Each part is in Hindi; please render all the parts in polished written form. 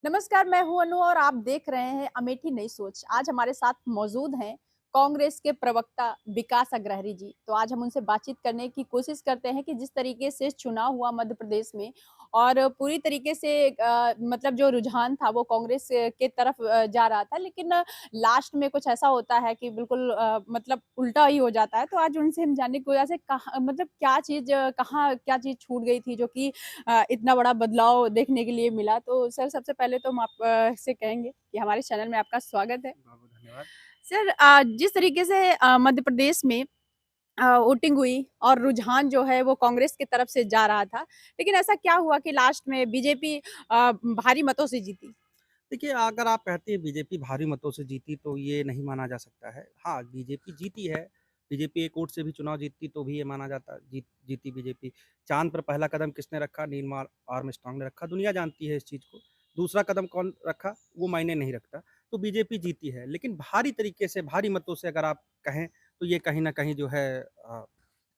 नमस्कार, मैं हूं अनु और आप देख रहे हैं अमेठी नई सोच। आज हमारे साथ मौजूद हैं कांग्रेस के प्रवक्ता विकास अग्रहरी जी। तो आज हम उनसे बातचीत करने की कोशिश करते हैं कि जिस तरीके से चुनाव हुआ मध्य प्रदेश में और पूरी तरीके से मतलब जो रुझान था वो कांग्रेस के तरफ जा रहा था, लेकिन लास्ट में कुछ ऐसा होता है कि बिल्कुल मतलब उल्टा ही हो जाता है। तो आज उनसे हम जानने की वजह से कहाँ मतलब क्या चीज़ कहाँ क्या चीज़ छूट गई थी जो कि इतना बड़ा बदलाव देखने के लिए मिला। तो सर सबसे पहले तो हम आप से कहेंगे कि हमारे चैनल में आपका स्वागत है। बहुत-बहुत धन्यवाद। सर जिस तरीके से मध्य प्रदेश में वोटिंग हुई और रुझान जो है वो कांग्रेस की तरफ से जा रहा था, लेकिन ऐसा क्या हुआ कि लास्ट में बीजेपी भारी मतों से जीती? देखिए, अगर आप कहती हैं बीजेपी भारी मतों से जीती तो ये नहीं माना जा सकता है। हाँ, बीजेपी जीती है, बीजेपी एक वोट से भी चुनाव जीतती तो भी ये माना जाता जीती बीजेपी। चाँद पर पहला कदम किसने रखा? नील आर्मस्ट्रांग ने रखा, दुनिया जानती है इस चीज़ को। दूसरा कदम कौन रखा? वो मायने नहीं रखता। तो बीजेपी जीती है, लेकिन भारी तरीके से, भारी मतों से अगर आप कहें, तो ये कहीं न कहीं जो है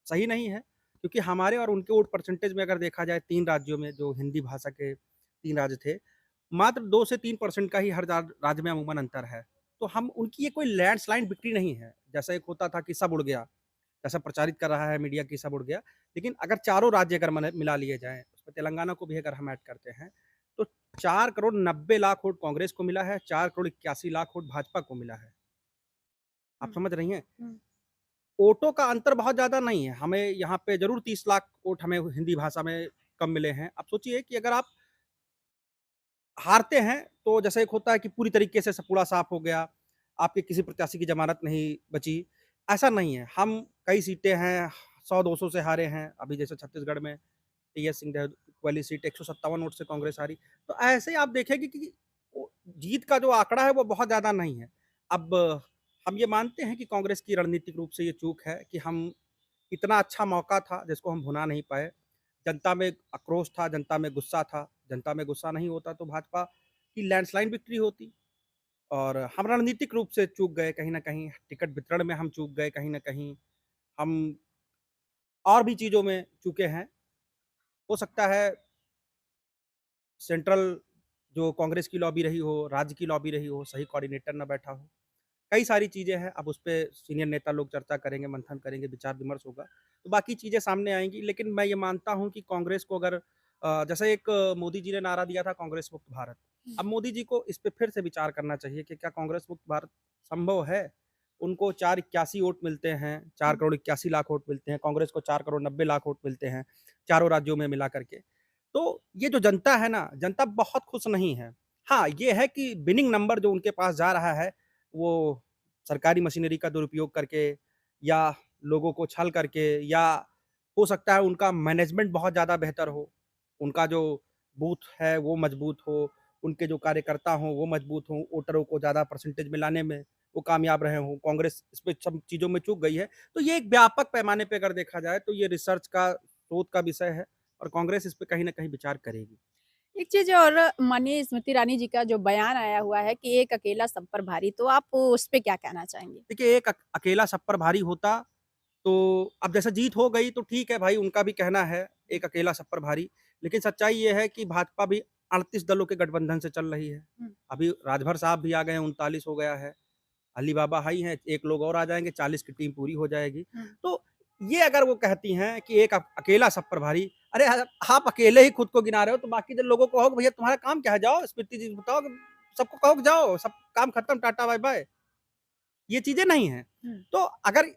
सही नहीं है। क्योंकि हमारे और उनके वोट परसेंटेज में अगर देखा जाए 3 राज्यों में जो हिंदी भाषा के 3 राज्य थे, मात्र 2 से 3% का ही हर राज्य में अमूमन अंतर है। तो हम उनकी ये कोई लैंडस्लाइड विक्ट्री नहीं है। जैसा एक होता था कि सब उड़ गया, जैसा प्रचारित कर रहा है मीडिया कि सब उड़ गया। लेकिन अगर चारों राज्य अगर मने मिला लिए जाएँ, उसमें तेलंगाना को भी अगर हम ऐड करते हैं, तो 4 करोड़ 90 लाख वोट कांग्रेस को मिला है, 4 करोड़ 81 लाख वोट भाजपा को मिला है। आप हुँ, समझ रही हैं? हुँ, वोटों का अंतर बहुत ज़्यादा नहीं है। हमें यहाँ पे ज़रूर 30 लाख वोट हमें हिंदी भाषा में कम मिले हैं। आप सोचिए कि अगर आप हारते हैं, तो जैसे एक होता है कि पूरी तरीके से पूरा साफ हो गया, आपके किसी प्रत्याशी की ज़मानत नहीं बची, ऐसा नहीं है। हम कई सीटें हैं, 100-200 से हारे हैं। अभी जैसे छत्तीसगढ़ में टीएस सिंह वाली सीट 157 वोट से कांग्रेस हारी। तो ऐसे ही आप देखेंगे कि वो जीत का जो आंकड़ा है, वो बहुत ज़्यादा नहीं है। अब हम ये मानते हैं कि कांग्रेस की रणनीतिक रूप से ये चूक है कि हम इतना अच्छा मौका था, जिसको हम भुना नहीं पाए। जनता में आक्रोश था, जनता में गुस्सा था। जनता में गुस्सा नहीं होता तो भाजपा की लैंडस्लाइड विक्ट्री होती और हम रणनीतिक रूप से चूक गए कहीं न कहीं, टिकट वितरण में हम चूक गए कहीं न कहीं, हम और भी चीज़ों में चूके हैं। हो सकता है सेंट्रल जो कांग्रेस की लॉबी रही हो, राज्य की लॉबी रही हो, सही कोऑर्डिनेटर ना बैठा हो। कई सारी चीज़ें हैं, अब उसपे सीनियर नेता लोग चर्चा करेंगे, मंथन करेंगे, विचार-विमर्श होगा, तो बाकी चीज़ें सामने आएँगी। लेकिन मैं ये मानता हूँ कि कांग्रेस को अगर जैसे एक मोदी जी ने नारा दिया था कांग्रेस मुक्त भारत। हुँ, अब मोदी जी को इस पे फिर से विचार करना चाहिए कि क्या कांग्रेस मुक्त भारत संभव है? उनको 481 वोट मिलते हैं, 4 हुँ। करोड़ 81 लाख वोट मिलते हैं, कांग्रेस को 4 करोड़ 90 लाख वोट मिलते हैं, चारों राज्यों में मिला करके। तो ये जो जनता है ना, जनता बहुत खुश नहीं है। हाँ, ये है कि विनिंग नंबर जो उनके पास जा रहा है, वो सरकारी मशीनरी का दुरुपयोग करके या लोगों को छल करके या हो सकता है उनका मैनेजमेंट बहुत ज़्यादा बेहतर हो। उनका जो बूथ है वो मजबूत हो, उनके जो कार्यकर्ता हों वो मजबूत हों, वोटरों को ज़्यादा परसेंटेज में लाने में वो कामयाब रहे हों। कांग्रेस इसमें सब चीज़ों में चूक गई है। तो ये एक व्यापक पैमाने पे अगर देखा जाए तो ये रिसर्च का शोध का विषय है और कांग्रेस इस पे कहीं न कहीं विचार करेगी। एक चीज़ और माननीय स्मृति ईरानी जी का जो बयान आया हुआ है कि एक अकेला सब पर भारी, तो आप उस पे क्या कहना चाहेंगे? देखिए एक अकेला सब पर भारी होता तो अब जैसे जीत हो गई तो ठीक है भाई, उनका भी कहना है, एक अकेला सब पर भारी। लेकिन सच्चाई ये है कि भाजपा भी 38 दलों के गठबंधन से चल रही है। हुँ, अभी राजभर साहब भी आ गए हैं, 39 हो गया है। अली बाबा हाई हैं, 1 लोग और आ जाएँगे, 40 की टीम पूरी हो जाएगी। हुँ। तो ये अगर वो कहती हैं कि एक अकेला सब पर भारी, अरे आप अकेले ही खुद को गिना रहे हो, तो बाकी जो लोगों को कहो कि भैया तुम्हारा काम क्या है? जाओ स्मृति जी बताओ कि सबको कहो कि जाओ, सब काम खत्म, टाटा बाय-बाय। ये चीज़ें नहीं हैं। हुँ। तो अगर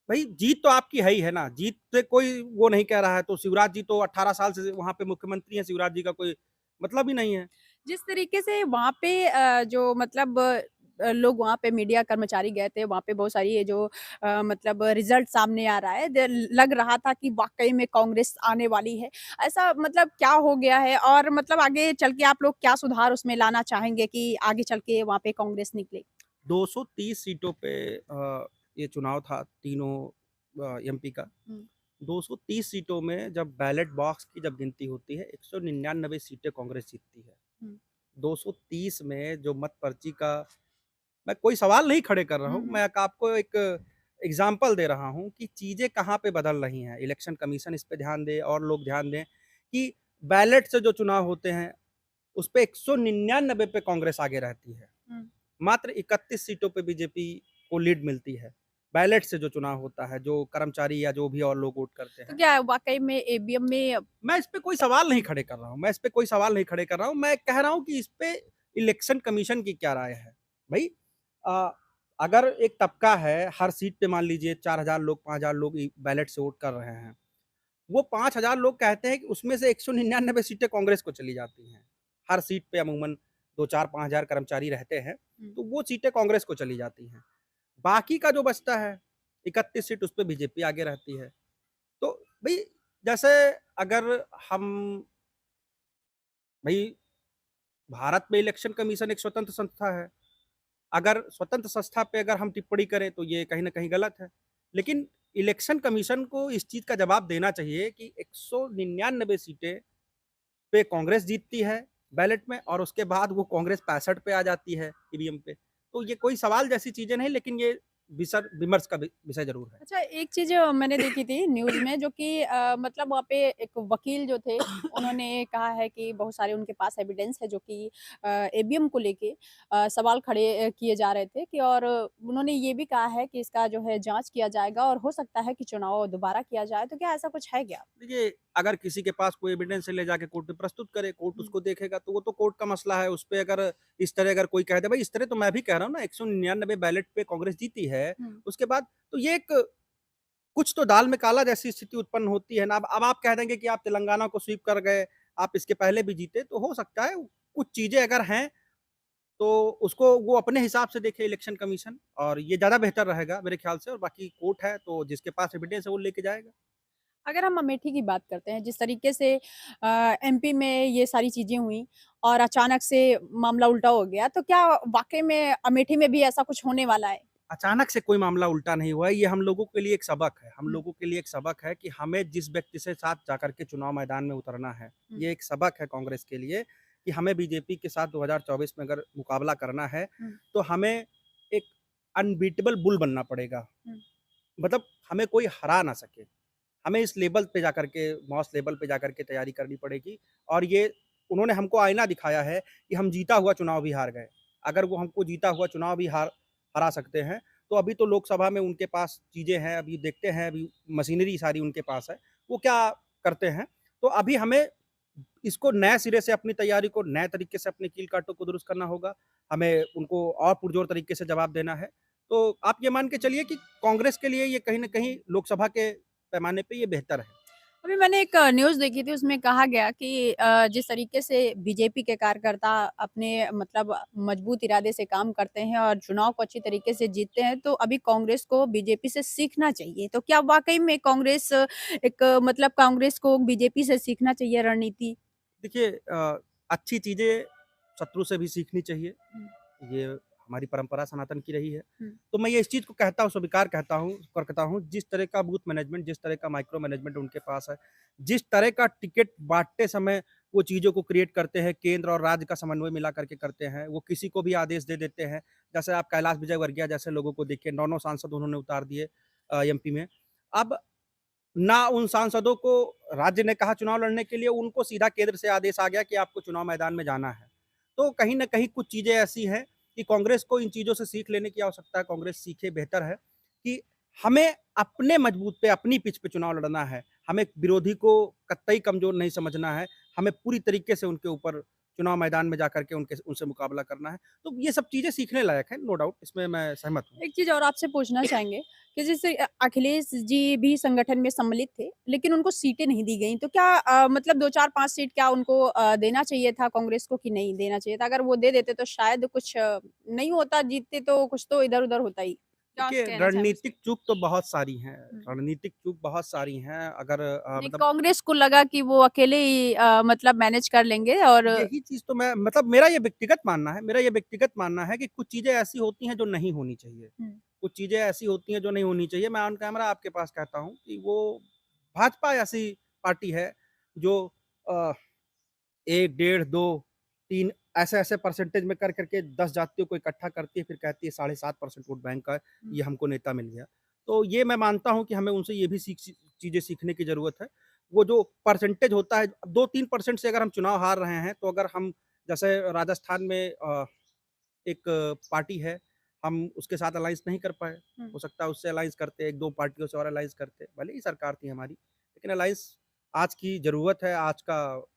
भई जीत तो आपकी है ही है ना, जीत पे कोई वो नहीं कह रहा है, तो शिवराज जी तो 18 साल से वहाँ पे मुख्यमंत्री हैं, शिवराज जी का कोई मतलब ही नहीं है। जिस तरीके से वहाँ पे जो मतलब लोग वहाँ पे मीडिया कर्मचारी गए थे, वहाँ पे बहुत सारी ये जो मतलब रिज़ल्ट सामने आ रहा है, लग रहा था कि वाक़ई में कांग्रेस आने वाली है। ऐसा मतलब क्या हो गया है और मतलब आगे चल के आप लोग क्या सुधार उसमें लाना चाहेंगे कि आगे चल के वहाँ पे कांग्रेस निकले? 230 सीटों पे ये चुनाव था तीनों एमपी का। हुँ, 230 सीटों में जब बैलेट बॉक्स की जब गिनती होती है, 199 सीटें कांग्रेस जीतती है। हुँ, 230 में जो मत पर्ची का मैं कोई सवाल नहीं खड़े कर रहा हुँ, हूँ, हुँ, मैं एक आपको एक एग्ज़ाम्पल दे रहा हूँ कि चीज़ें कहाँ पे बदल रही हैं। इलेक्शन कमीशन इस पे ध्यान दे और लोग ध्यान दें कि बैलेट से जो चुनाव होते हैं, उस पे 199 पे कांग्रेस आगे रहती है। हुँ। मात्र 31 सीटों पे बीजेपी को लीड मिलती है। बैलेट से जो चुनाव होता है, जो कर्मचारी या जो भी और लोग वोट करते तो हैं। क्या वाक़ई में ईवीएम में मैं इस पे कोई सवाल नहीं खड़े कर रहा हूँ, मैं इस पे कोई सवाल नहीं खड़े कर रहा हूँ। मैं कह रहा हूँ कि इस पे इलेक्शन कमीशन की क्या राय है? भई अ, अगर एक तबका है, हर सीट पे मान लीजिए 4000 लोग, 5000 लोग बैलेट से वोट कर रहे हैं। वो 5000 लोग कहते हैं कि उसमें से 199 सीटें कांग्रेस को चली जाती हैं। हर सीट पे अमूमन 2, 4, 5000 कर्मचारी रहते हैं, हुँ। तो वो सीटें कांग्रेस को चली जाती हैं। बाकी का जो बचता है, 31 सीट, उस पे बीजेपी आगे रहती है। तो भई जैसे अगर हम भई भारत में इलेक्शन कमीशन एक स्वतंत्र संस्था है। अगर स्वतंत्र संस्था पे अगर हम टिप्पणी करें तो ये कहीं न कहीं गलत है। लेकिन इलेक्शन कमीशन को इस चीज़ का जवाब देना चाहिए कि 199 सीटें पे कांग्रेस जीतती है बैलेट में और उसके बाद वो कांग्रेस 65 पे आ जाती है ईवीएम पे। तो ये कोई सवाल जैसी चीज़ें नहीं, लेकिन ये विसर विमर्श का विषय ज़रूर है। अच्छा, एक चीज़ मैंने देखी थी न्यूज़ में जो कि मतलब वहाँ पे एक वकील जो थे, उन्होंने कहा है कि बहुत सारे उनके पास एविडेंस है जो कि ईवीएम को लेके सवाल खड़े किए जा रहे थे कि और उन्होंने ये भी कहा है कि इसका जो है जाँच किया जाएगा और हो सकता है कि चुनाव दोबारा किया जाए, तो क्या ऐसा कुछ है क्या? देखिए, अगर किसी के पास कोई एविडेंस है ले जाके कोर्ट में प्रस्तुत करे, कोर्ट हुँ, उसको देखेगा तो वो तो कोर्ट का मसला है। उसपे अगर इस तरह अगर कोई कह दे, भाई इस तरह तो मैं भी कह रहा हूँ ना, 199 बैलेट पे कांग्रेस जीती है, हुँ। उसके बाद तो ये एक कुछ तो दाल में काला जैसी स्थिति उत्पन्न होती है ना। अब आप कह देंगे कि आप तेलंगाना को स्वीप कर गए, आप इसके पहले भी जीते, तो हो सकता है कुछ चीज़ें अगर हैं, तो उसको वो अपने हिसाब से देखे इलेक्शन कमीशन, और ये ज़्यादा बेहतर रहेगा मेरे ख्याल से। और बाकी कोर्ट है, तो जिसके पास एविडेंस है वो लेके जाएगा। अगर हम अमेठी की बात करते हैं, जिस तरीके से एमपी में ये सारी चीज़ें हुई और अचानक से मामला उल्टा हो गया, तो क्या वाक़ई में अमेठी में भी ऐसा कुछ होने वाला है? अचानक से कोई मामला उल्टा नहीं हुआ है, ये हम लोगों के लिए एक सबक है। हम हुँ, लोगों के लिए एक सबक है कि हमें जिस व्यक्ति से साथ जाकर के चुनाव मैदान में उतरना है। हुँ, ये एक सबक है कांग्रेस के लिए कि हमें बीजेपी के साथ 2024 में अगर मुकाबला करना है, हुँ, तो हमें एक अनबीटेबल बुल बनना पड़ेगा। हुँ। मतलब हमें कोई हरा ना सके। हमें इस लेवल पे जाकर के, मॉस लेवल पे जाकर के तैयारी करनी पड़ेगी। और ये उन्होंने हमको आईना दिखाया है कि हम जीता हुआ चुनाव भी हार गए। अगर वो हमको जीता हुआ चुनाव भी हरा सकते हैं, तो अभी तो लोकसभा में उनके पास चीज़ें हैं, अभी देखते हैं, अभी मशीनरी सारी उनके पास है, वो क्या करते हैं। तो अभी हमें इसको नए सिरे से अपनी तैयारी को नए तरीके से अपने कील काँटों को दुरुस्त करना होगा। हमें उनको और पुरज़ोर तरीके से जवाब देना है। तो आप ये मान के चलिए कि कांग्रेस के लिए ये कहीं न कहीं लोकसभा के पैमाने पे ये बेहतर है। अभी मैंने एक न्यूज़ देखी थी, उसमें कहा गया कि जिस तरीके से बीजेपी के कार्यकर्ता अपने मतलब मजबूत इरादे से काम करते हैं और चुनाव को अच्छी तरीके से जीतते हैं, तो अभी कांग्रेस को बीजेपी से सीखना चाहिए। तो क्या वाक़ई में कांग्रेस एक मतलब कांग्रेस को बीजेपी से सीखना चाहिए रणनीति? देखिए अच्छी चीज़ें शत्रु से भी सीखनी चाहिए। हुँ, ये हमारी परंपरा सनातन की रही है। हुँ, तो मैं ये इस चीज़ को कहता हूँ, स्वीकार करता हूँ, जिस तरह का बूथ मैनेजमेंट, जिस तरह का माइक्रो मैनेजमेंट उनके पास है, जिस तरह का टिकट बाँटते समय वो चीज़ों को क्रिएट करते हैं, केंद्र और राज्य का समन्वय मिला करके करते हैं, वो किसी को भी आदेश दे देते हैं। जैसे आप कैलाश विजयवर्गीय जैसे लोगों को देखिए, 9-9 सांसद उन्होंने उतार दिए एमपी में। अब ना उन सांसदों को राज्य ने कहा चुनाव लड़ने के लिए, उनको सीधा केंद्र से आदेश आ गया कि आपको चुनाव मैदान में जाना है। तो कहीं न कहीं कुछ चीज़ें ऐसी हैं कि कांग्रेस को इन चीज़ों से सीख लेने की आवश्यकता है, कांग्रेस सीखे, बेहतर है कि हमें अपने मजबूत पे, अपनी पिच पे चुनाव लड़ना है। हमें विरोधी को कतई कमज़ोर नहीं समझना है, हमें पूरी तरीके से उनके ऊपर चुनाव मैदान में जाकर के उनसे मुकाबला करना है। तो ये सब चीज़ें सीखने लायक है, नो डाउट, इसमें मैं सहमत हूँ। एक चीज़ और आपसे पूछना चाहेंगे कि जैसे अखिलेश जी भी संगठन में सम्मिलित थे, लेकिन उनको सीटें नहीं दी गईं, तो क्या मतलब 2, 4, 5 सीट क्या उनको देना चाहिए था कांग्रेस को कि नहीं देना चाहिए था? अगर वो दे देते तो शायद कुछ नहीं होता, जीतते तो कुछ तो इधर-उधर होता ही। क्या देखिए, कहना चाहेंगे इस पे? रणनीतिक चूक तो बहुत सारी हैं, हुँ। रणनीतिक चूक बहुत सारी हैं। अगर नहीं, मतलब कांग्रेस को लगा कि वो अकेले ही मतलब मैनेज कर लेंगे और यही चीज़ तो मैं मतलब मेरा ये व्यक्तिगत मानना है कि कुछ चीज़ें ऐसी होती हैं जो नहीं होनी चाहिए। हुँ, कुछ चीज़ें ऐसी होती हैं जो नहीं होनी चाहिए। मैं ऑन कैमरा आपके पास कहता हूँ कि वो भाजपा ऐसी पार्टी है जो अ 1 डेढ़ 2 3 ऐसे-ऐसे परसेंटेज में कर के 10 जातियों को इकट्ठा करती है, फिर कहती है 7.5% वोट बैंक का है, हुँ। ये हमको नेता मिल गया। तो ये मैं मानता हूँ कि हमें उनसे ये भी चीज़ें सीखने की ज़रूरत है। वो जो परसेंटेज होता है, 2-3% से अगर हम चुनाव हार रहे हैं, तो अगर हम जैसे राजस्थान में एक पार्टी है, हम उसके साथ अलायंस नहीं कर पाए। हुँ। हो सकता है उससे अलायंस करते, 1-2 पार्टियों से और अलायंस करते, भले ही सरकार थी हमारी, लेकिन अलायंस आज की ज़रूरत है, आज का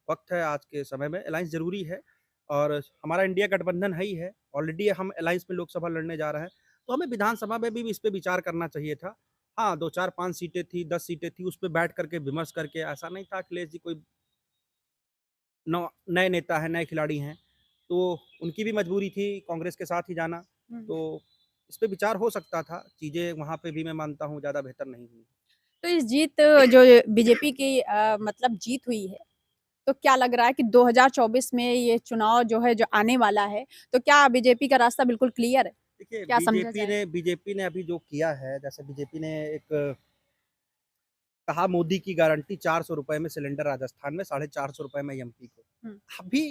वक़्त है, आज के समय में अलायंस ज़रूरी है और हमारा इंडिया गठबंधन है ही है। ऑलरेडी हम अलायंस में लोकसभा लड़ने जा रहे हैं, तो हमें विधानसभा में भी इस पे विचार करना चाहिए था। हाँ, 2, 4, 5 सीटें थी, 10 सीटें थी, उस पे बैठ कर के विमर्श करके ऐसा नहीं था अखिलेश जी कोई नौ नए नेता हैं, नए खिलाड़ी हैं, तो उनकी भी मजबूरी थी कांग्रेस के साथ ही जाना, हुँ। तो इस पे विचार हो सकता था। चीज़ें वहाँ पे भी मैं मानता हूँ ज़्यादा बेहतर नहीं हुई। तो इस जीत जो बीजेपी की मतलब जीत हुई है, तो क्या लग रहा है कि 2024 में ये चुनाव जो है, जो आने वाला है, तो क्या बीजेपी का रास्ता बिल्कुल क्लियर है? देखिए क्या समझा जाए? बीजेपी ने अभी जो किया है, जैसे बीजेपी ने एक कहा मोदी की गारंटी ₹400 में सिलेंडर राजस्थान में, ₹450 में एमपी को। हुँ। अभी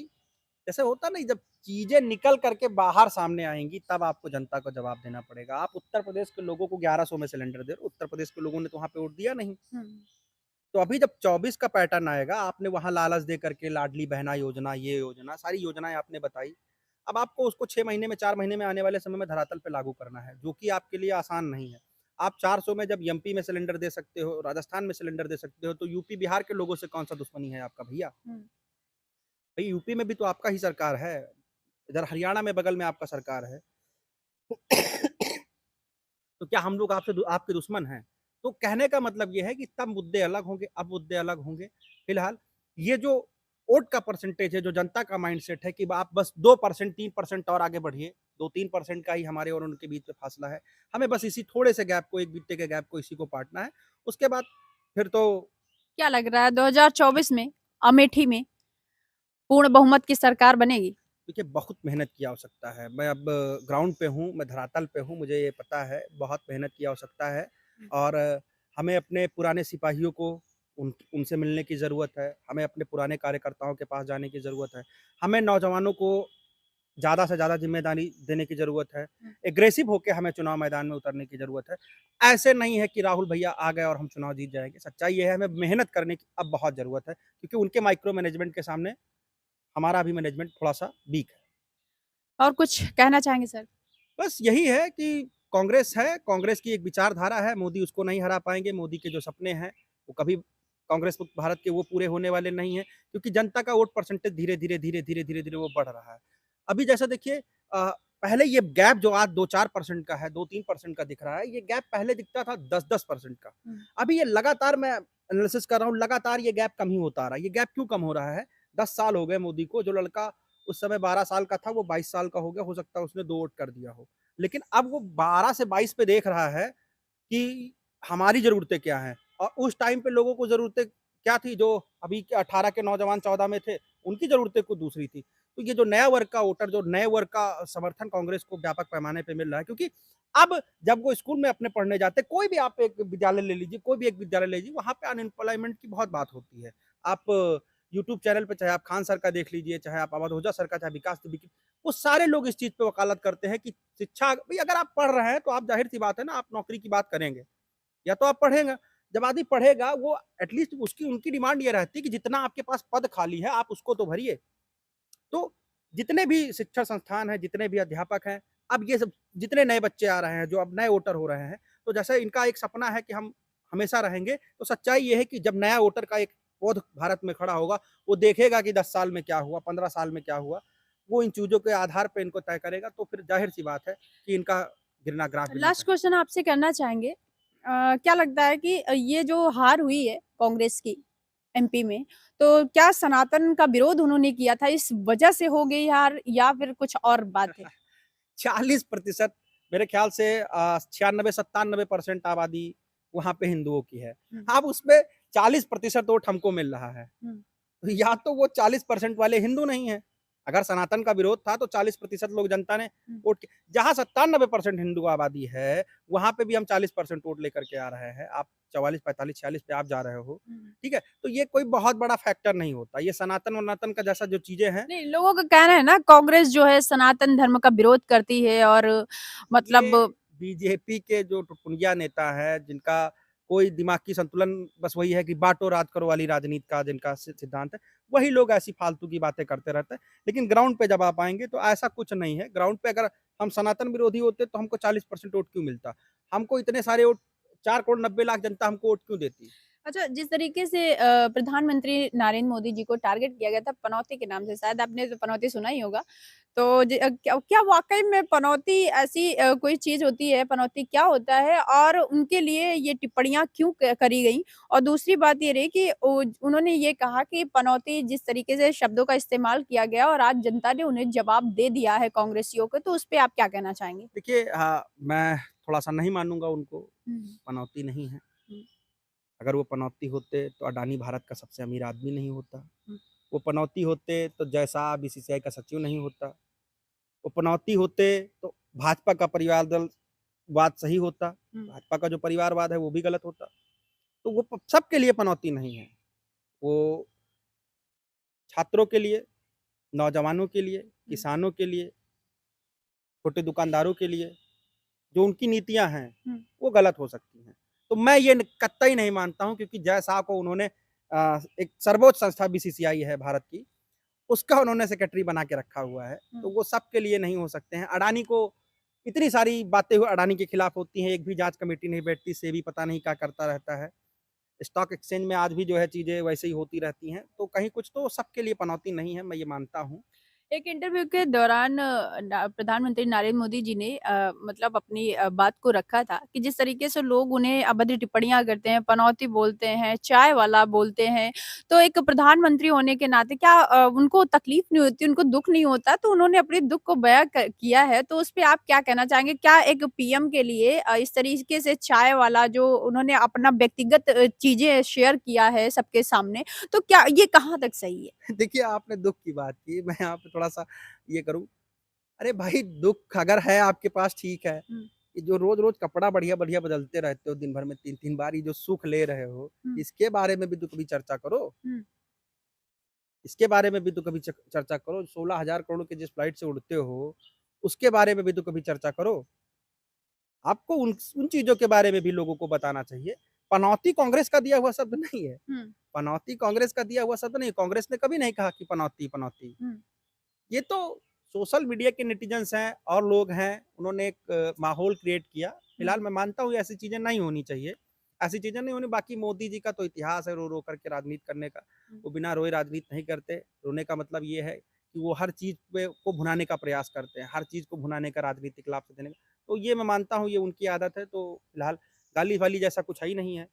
जैसे होता नहीं जब चीज़ें निकल कर के बाहर सामने आएँगी तब आपको जनता को जवाब देना पड़ेगा। आप उत्तर प्रदेश के लोगों को 1100 में सिलेंडर दे रहे हो, उत्तर प्रदेश के लोगों ने तो वहाँ पे वोट दिया नहीं। हुँ। तो अभी जब 24 का पैटर्न आएगा, आपने वहाँ लालच दे करके लाडली बहना योजना, ये योजना, सारी योजनाएँ आपने बताई। अब आपको उसको 6 महीने में, 4 महीने में आने वाले समय में धरातल पे लागू करना है, जो कि आपके लिए आसान नहीं है। आप 400 में जब एमपी में सिलेंडर दे सकते हो, राजस्थान में सिलेंडर दे सकते हो, तो यूपी, बिहार के लोगों से कौन-सा दुश्मनी है आपका भैया? हुँ। भई यूपी में भी तो आपका ही सरकार है, इधर हरियाणा में बगल में आपका सरकार है। तो क्या हम लोग आपसे आपके दुश्मन हैं? तो कहने का मतलब ये है कि तब मुद्दे अलग होंगे, अब मुद्दे अलग होंगे। फिलहाल ये जो वोट का परसेंटेज है, जो जनता का माइंडसेट है कि आप बस 2% 3% और आगे बढ़िए, 2-3% का ही हमारे और उनके बीच में फासला है। हमें बस इसी थोड़े से गैप को, 1 बित्ते के गैप को इसी को पाटना है। उसके बाद फिर तो क्या लग रहा है 2024 में अमेठी में पूर्ण बहुमत की सरकार बनेगी? देखिए बहुत मेहनत की आवश्यकता है। मैं अब ग्राउंड पे हूँ, मैं धरातल पे हूँ, मुझे ये पता है बहुत मेहनत की आवश्यकता है और हमें अपने पुराने सिपाहियों को उनसे मिलने की ज़रूरत है, हमें अपने पुराने कार्यकर्ताओं के पास जाने की ज़रूरत है, हमें नौजवानों को ज़्यादा से ज़्यादा ज़िम्मेदारी देने की ज़रूरत है, हुँ। एग्रेसिव होके हमें चुनाव मैदान में उतरने की ज़रूरत है। ऐसे नहीं है कि राहुल भैया आ गए और हम चुनाव जीत जाएँगे, सच्चाई ये है हमें मेहनत करने की अब बहुत ज़रूरत है क्योंकि उनके माइक्रो मैनेजमेंट के सामने हमारा भी मैनेजमेंट थोड़ा-सा वीक है। और कुछ कहना चाहेंगे सर? बस यही है कि कांग्रेस कांग्रेस की एक विचारधारा है, मोदी उसको नहीं हरा पाएँगे, मोदी के जो सपने हैं, वो कभी कांग्रेस मुक्त भारत के वो पूरे होने वाले नहीं हैं, क्योंकि जनता का वोट परसेंटेज धीरे-धीरे, धीरे-धीरे, धीरे-धीरे वो बढ़ रहा है। अभी जैसे देखिए पहले ये गैप जो आज 2-4% का है, 2-3% का दिख रहा है, ये गैप पहले दिखता था 10-10% का। हुँ। अभी ये लगातार मैं एनालिसिस कर रहा हूँ, लगातार ये गैप कम ही होता आ रहा है। ये गैप क्यों कम हो रहा है? 10 साल हो गए मोदी को, जो लड़का उस समय 12 साल का था, वो 22 साल का हो सकता है उसने 2 वोट कर दिया हो। लेकिन अब वो 12 से 22 पे देख रहा है कि हमारी ज़रूरतें क्या हैं और उस टाइम पे लोगों को ज़रूरतें क्या थी जो अभी के 18 के नौजवान 14 में थे, उनकी ज़रूरतें कुछ दूसरी थी। तो ये जो नया वर्ग का वोटर, जो नए वर्ग का समर्थन कांग्रेस को व्यापक पैमाने पे मिल रहा है क्योंकि अब जब वो स्कूल में अपने पढ़ने जाते हैं, कोई भी आप एक विद्यालय ले लीजिए, कोई भी एक विद्यालय ले लीजिए, वहाँ पे अनएम्प्लॉयमेंट की बहुत बात होती है। आप यूट्यूब चैनल पे चाहे आप खान सर का देख लीजिए, चाहे आप अवध ओझा सर का, चाहे विकास तिवारी, वो सारे लोग इस चीज़ पे वकालत करते हैं कि शिक्षा भई अगर आप पढ़ रहे हैं तो आप ज़ाहिर-सी बात है ना आप नौकरी की बात करेंगे, या तो आप पढ़ेंगे। जब आदमी पढ़ेगा वो एटलीस्ट उसकी उनकी डिमांड ये रहती है कि जितना आपके पास पद खाली है आप उसको तो भरिए। तो जितने भी शिक्षण संस्थान हैं, जितने भी अध्यापक हैं, अब ये सब जितने नए बच्चे आ रहे हैं, जो अब नए वोटर हो रहे हैं, तो जैसे इनका एक सपना है कि हम हमेशा रहेंगे, तो सच्चाई ये है कि जब नया वोटर का एक पौध भारत में खड़ा होगा, वो देखेगा कि 10 साल में क्या हुआ, 15 साल में क्या हुआ, वो इन चीज़ों के आधार पे इनको तय करेगा, तो फिर ज़ाहिर-सी बात है कि इनका गिरना ग्राफ गिरना लास्ट तय है। क्वेश्चन आपसे करना चाहेंगे। क्या लगता है कि ये जो हार हुई है कांग्रेस की एमपी में, तो क्या सनातन का विरोध उन्होंने किया था, इस वजह से हो गई हार या फिर कुछ और बात है? 40% मेरे ख्याल से 96-97% आबादी वहाँ पे हिंदुओं की है। हुँ। अब उसमें 40% वोट हमको मिल रहा है। हुँ। तो या तो वो 40% वाले हिंदू नहीं हैं। अगर सनातन का विरोध था तो 40% लोग जनता ने हुँ। वोट किया। जहाँ 97% हिंदू आबादी है, वहाँ पे भी हम 40% वोट लेकर के आ रहे हैं। आप 44, 45, 46 पे आप जा रहे हो, हुँ। ठीक है? तो ये कोई बहुत बड़ा फैक्टर नहीं होता। ये सनातन-वनातन का जैसा जो चीज़ें हैं, नहीं, लोगों का कहना है ना कांग्रेस जो है सनातन धर्म का विरोध करती है और ये मतलब बीजेपी के जो टुकड़िया नेता हैं, जिनका कोई दिमाग की संतुलन बस वही है कि बाँटो राज करो वाली राजनीति का जिनका सिद्धांत है, वही लोग ऐसी फालतू की बातें करते रहते हैं। लेकिन ग्राउंड पे जब आप आएँगे तो ऐसा कुछ नहीं है। ग्राउंड पे अगर हम सनातन विरोधी होते तो हमको 40% वोट क्यों मिलता? हमको इतने सारे वोट 4 करोड़ 90 लाख जनता हमको वोट क्यों देती? अच्छा, जिस तरीके से प्रधानमंत्री नरेंद्र मोदी जी को टारगेट किया गया था पनौती के नाम से, शायद आपने तो पनौती सुना ही होगा। तो क्या क्या वाक़ई में पनौती ऐसी कोई चीज़ होती है, पनौती क्या होता है और उनके लिए ये टिप्पणियाँ क्यों क करी गईं? और दूसरी बात ये रही कि उन्होंने ये कहा कि पनौती जिस तरीके से शब्दों का इस्तेमाल किया गया और आज जनता ने उन्हें जवाब दे दिया है कांग्रेसियों को, तो उस पे आप क्या कहना चाहेंगे? देखिए मैं थोड़ा-सा नहीं मानूँगा उनको, हुँ, पनौती नहीं है। हुँ, अगर वो पनौती होते तो अडानी भारत का सबसे अमीर आदमी नहीं होता। हुँ, वो पनौती होते तो जय शाह बीसीसीआई का सचिव नहीं होता। वो पनौती होते तो भाजपा का परिवार दल वाद सही होता। हुँ, भाजपा का जो परिवारवाद है वो भी गलत होता। तो वो प सबके लिए पनौती नहीं है। वो छात्रों के लिए, नौजवानों के लिए, हुँ, किसानों के लिए, छोटे दुकानदारों के लिए जो उनकी नीतियाँ हैं, हुँ, वो गलत हो सकती हैं। तो मैं ये कतई नहीं मानता हूँ क्योंकि जय शाह को उन्होंने एक सर्वोच्च संस्था बीसीसीआई है भारत की, उसका उन्होंने सेक्रेटरी बना के रखा हुआ है, तो हुँ। वो सबके लिए नहीं हो सकते हैं। अडानी को इतनी सारी बातें अडानी के खिलाफ होती हैं, एक भी जाँच कमेटी नहीं बैठती, सेबी पता नहीं क्या करता रहता है। स्टॉक एक्सचेंज में आज भी जो है चीज़ें वैसे ही होती रहती हैं, तो कहीं कुछ तो सबके लिए पनौती नहीं है, मैं ये मानता हूँ। एक इंटरव्यू के दौरान प्रधानमंत्री नरेंद्र मोदी जी ने मतलब अपनी बात को रखा था कि जिस तरीके से लोग उन्हें अभद्र टिप्पणियां करते हैं, पनौती बोलते हैं, चाय वाला बोलते हैं, तो एक प्रधानमंत्री होने के नाते क्या उनको तकलीफ नहीं होती, उनको दुख नहीं होता? तो उन्होंने अपने दुख को बयां किया है, तो उस पे आप क्या कहना चाहेंगे? क्या एक पीएम के लिए इस तरीके से चाय वाला जो उन्होंने अपना व्यक्तिगत चीजें शेयर किया है सबके सामने, तो क्या ये कहाँ तक सही है? देखिए, आपने दुःख की बात की, मैं यहाँ पे थोड़ा-सा ये करूँ, अरे भाई दुःख अगर है आपके पास ठीक है, हुँ, ये जो रोज़-रोज़ कपड़ा बढ़िया-बढ़िया बदलते रहते हो दिन भर में 3-3 बार, ये जो सुख ले रहे हो, हुँ, इसके बारे में भी तो कभी चर्चा करो। हुँ, इसके बारे में भी तो कभी चर्चा करो, 16,000 करोड़ के जिस फ्लाइट से उड़ते हो, उसके बारे में भी तो कभी चर्चा करो। आपको उन चीज़ों के बारे में भी लोगों को बताना चाहिए। पनौती कांग्रेस का दिया हुआ शब्द नहीं है। हुँ, पनौती कांग्रेस का दिया हुआ शब्द नहीं है। कांग्रेस ने कभी नहीं कहा कि पनौती, पनौती। हुँ। ये तो सोशल मीडिया के नेटिज़न्स हैं और लोग हैं, उन्होंने एक माहौल क्रिएट किया। हुँ, फिलहाल मैं मानता हूँ ऐसी चीज़ें नहीं होनी चाहिए। ऐसी चीज़ें नहीं होनी बाकी मोदी जी का तो इतिहास है रो-रो करके राजनीति करने का। हुँ। वो बिना रोए राजनीति नहीं करते। रोने का मतलब ये है कि वो हर चीज़ पे को भुनाने का प्रयास करते हैं। हर चीज़ को भुनाने का राजनीतिक लाभ देने का। तो ये मैं मानता हूँ ये उनकी आदत है तो फिलहाल गाली-वाली जैसा कुछ है ही नहीं है।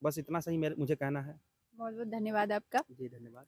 बस इतना सा ही मेरे मुझे कहना है। बहुत-बहुत धन्यवाद आपका। जी, धन्यवाद।